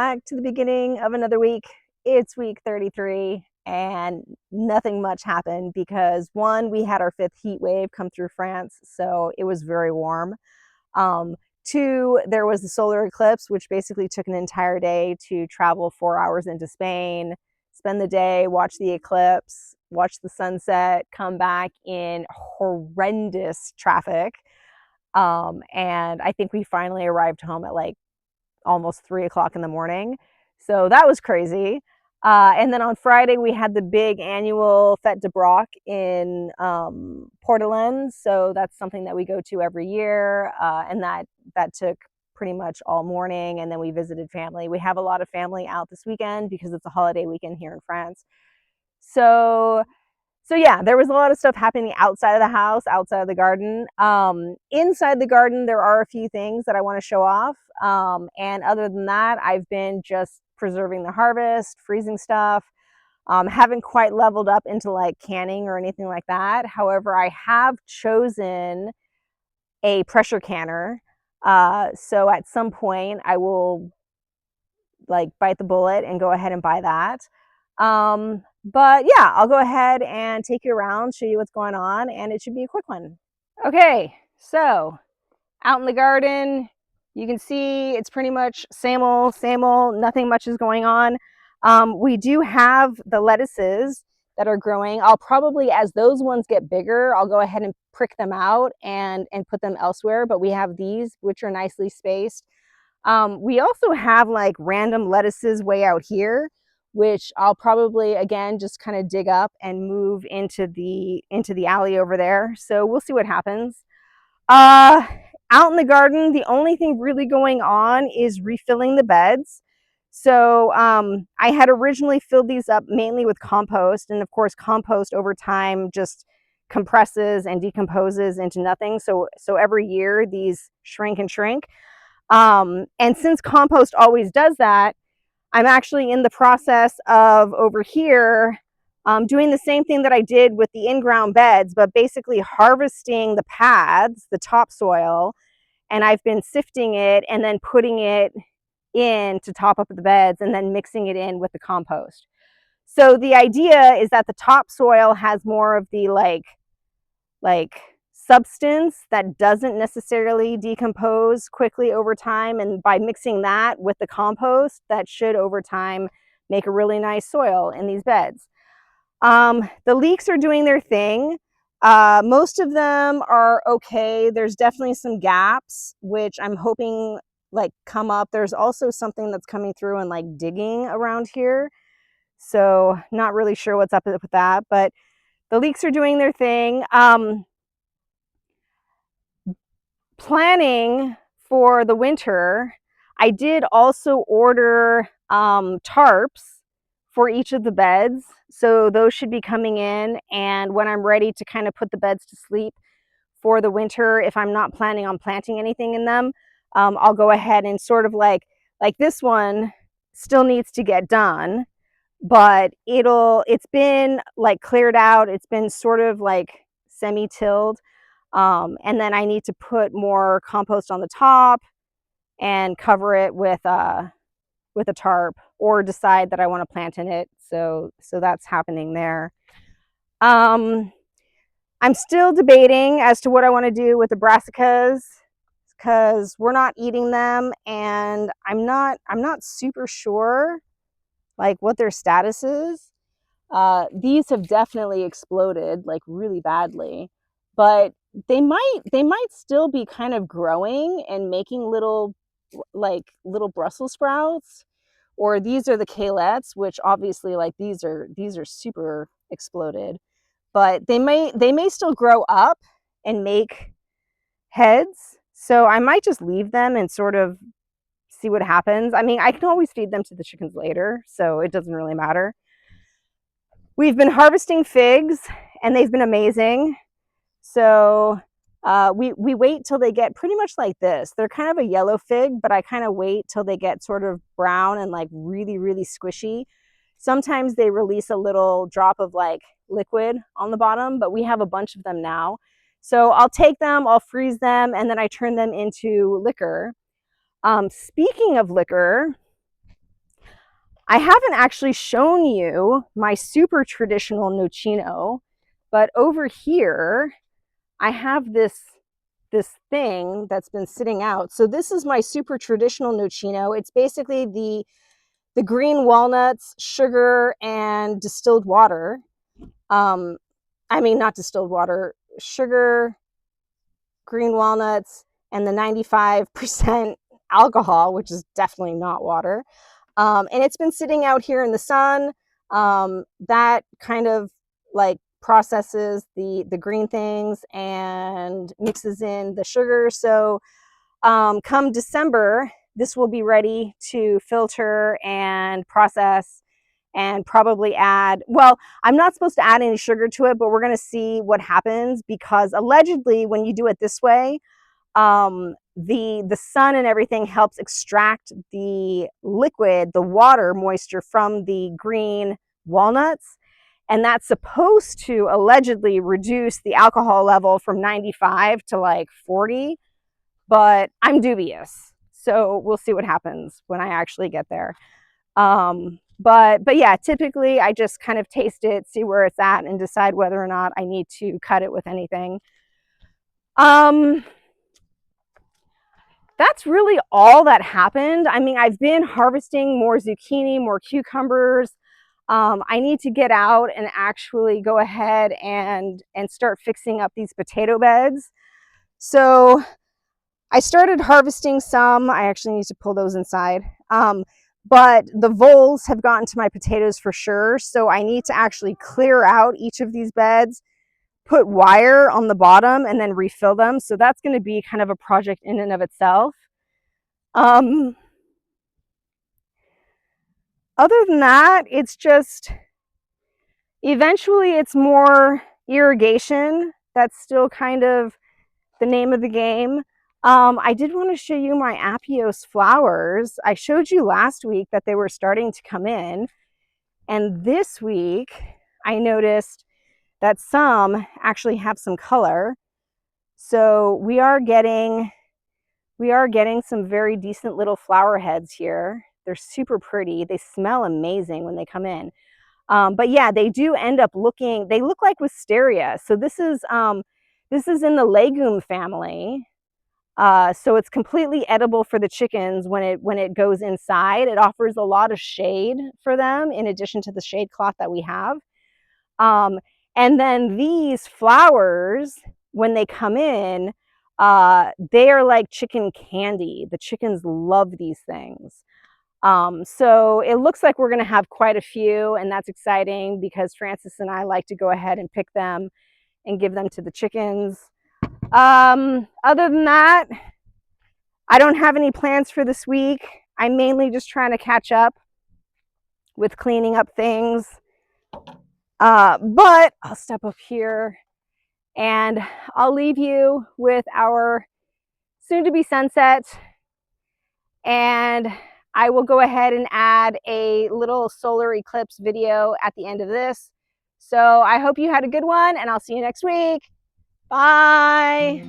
back to the beginning of another week. It's week 33 and nothing much happened because one, we had our fifth heat wave come through France, so it was very warm. Two, there was the solar eclipse, which basically took an entire day to travel 4 hours into Spain, spend the day, watch the eclipse, watch the sunset, come back in horrendous traffic. And I think we finally arrived home at like almost 3 o'clock in the morning. So that was crazy. And then on Friday, we had the big annual Fête de Brocs in Port-de-Lanne. So that's something that we go to every year. And that took pretty much all morning. And then we visited family. We have a lot of family out this weekend because it's a holiday weekend here in France. So yeah, there was a lot of stuff happening outside of the house, outside of the garden. Inside the garden, there are a few things that I want to show off. And other than that, I've been just preserving the harvest, freezing stuff. Haven't quite leveled up into like canning or anything like that. However, I have chosen a pressure canner. So at some point I will like bite the bullet and go ahead and buy that. But yeah, I'll go ahead and take you around, show you what's going on, and it should be a quick one. Okay, so out in the garden, you can see it's pretty much same old, nothing much is going on. We do have the lettuces that are growing. I'll probably, as those ones get bigger, I'll go ahead and prick them out and put them elsewhere, but we have these, which are nicely spaced. We also have like random lettuces way out here, which I'll probably, again, just kind of dig up and move into the alley over there. So we'll see what happens. Out in the garden, the only thing really going on is refilling the beds. So I had originally filled these up mainly with compost, and of course compost over time just compresses and decomposes into nothing. So every year these shrink and shrink. And since compost always does that, I'm actually in the process of over here doing the same thing that I did with the in-ground beds, but basically harvesting the pads, the topsoil, and I've been sifting it and then putting it in to top up the beds and then mixing it in with the compost. So the idea is that the topsoil has more of the like substance that doesn't necessarily decompose quickly over time, and by mixing that with the compost, that should over time make a really nice soil in these beds. The leeks are doing their thing. Most of them are okay. There's definitely some gaps, which I'm hoping like come up. There's also something that's coming through and like digging around here. So not really sure what's up with that, but the leeks are doing their thing. Planning for the winter, I did also order tarps for each of the beds. So those should be coming in, and when I'm ready to kind of put the beds to sleep for the winter, if I'm not planning on planting anything in them, I'll go ahead and sort of like this one still needs to get done, but it's been like cleared out. It's been sort of like semi-tilled. And then I need to put more compost on the top and cover it with a tarp, or decide that I want to plant in it. So that's happening there. I'm still debating as to what I want to do with the brassicas because we're not eating them, and I'm not super sure like what their status is. These have definitely exploded like really badly, but they might still be kind of growing and making little Brussels sprouts. Or these are the kalettes, which obviously like these are super exploded, but they may still grow up and make heads. So I might just leave them and sort of see what happens. I mean, I can always feed them to the chickens later, so it doesn't really matter. We've been harvesting figs and they've been amazing. So we wait till they get pretty much like this. They're kind of a yellow fig, but I kind of wait till they get sort of brown and like really, really squishy. Sometimes they release a little drop of like liquid on the bottom, but we have a bunch of them now. So I'll take them, I'll freeze them, and then I turn them into liquor. Speaking of liquor, I haven't actually shown you my super traditional nocino, but over here I have this thing that's been sitting out. So this is my super traditional nocino. It's basically the green walnuts, sugar, and distilled water. I mean, not distilled water, sugar, green walnuts, and the 95% alcohol, which is definitely not water. And it's been sitting out here in the sun. That kind of like processes the green things and mixes in the sugar. So come December, this will be ready to filter and process and probably add, well, I'm not supposed to add any sugar to it, but we're going to see what happens, because allegedly when you do it this way, the sun and everything helps extract the liquid, the water moisture from the green walnuts. And that's supposed to allegedly reduce the alcohol level from 95 to like 40, but I'm dubious. So we'll see what happens when I actually get there. But yeah, typically I just kind of taste it, see where it's at, and decide whether or not I need to cut it with anything. That's really all that happened. I mean, I've been harvesting more zucchini, more cucumbers. I need to get out and actually go ahead and start fixing up these potato beds. So I started harvesting some. I actually need to pull those inside. But the voles have gotten to my potatoes for sure. So I need to actually clear out each of these beds, put wire on the bottom, and then refill them. So that's going to be kind of a project in and of itself. Other than that, it's just, eventually it's more irrigation. That's still kind of the name of the game. I did want to show you my Apios flowers. I showed you last week that they were starting to come in. And this week, I noticed that some actually have some color. So we are getting some very decent little flower heads here. They're super pretty. They smell amazing when they come in. But yeah, they do end up looking, they look like wisteria. So this is in the legume family. So it's completely edible for the chickens when it goes inside. It offers a lot of shade for them in addition to the shade cloth that we have. And then these flowers, when they come in, they are like chicken candy. The chickens love these things. So it looks like we're going to have quite a few, and that's exciting because Francis and I like to go ahead and pick them and give them to the chickens. Other than that, I don't have any plans for this week. I'm mainly just trying to catch up with cleaning up things. But I'll step up here and I'll leave you with our soon-to-be sunset. And I will go ahead and add a little solar eclipse video at the end of this. So I hope you had a good one, and I'll see you next week. Bye.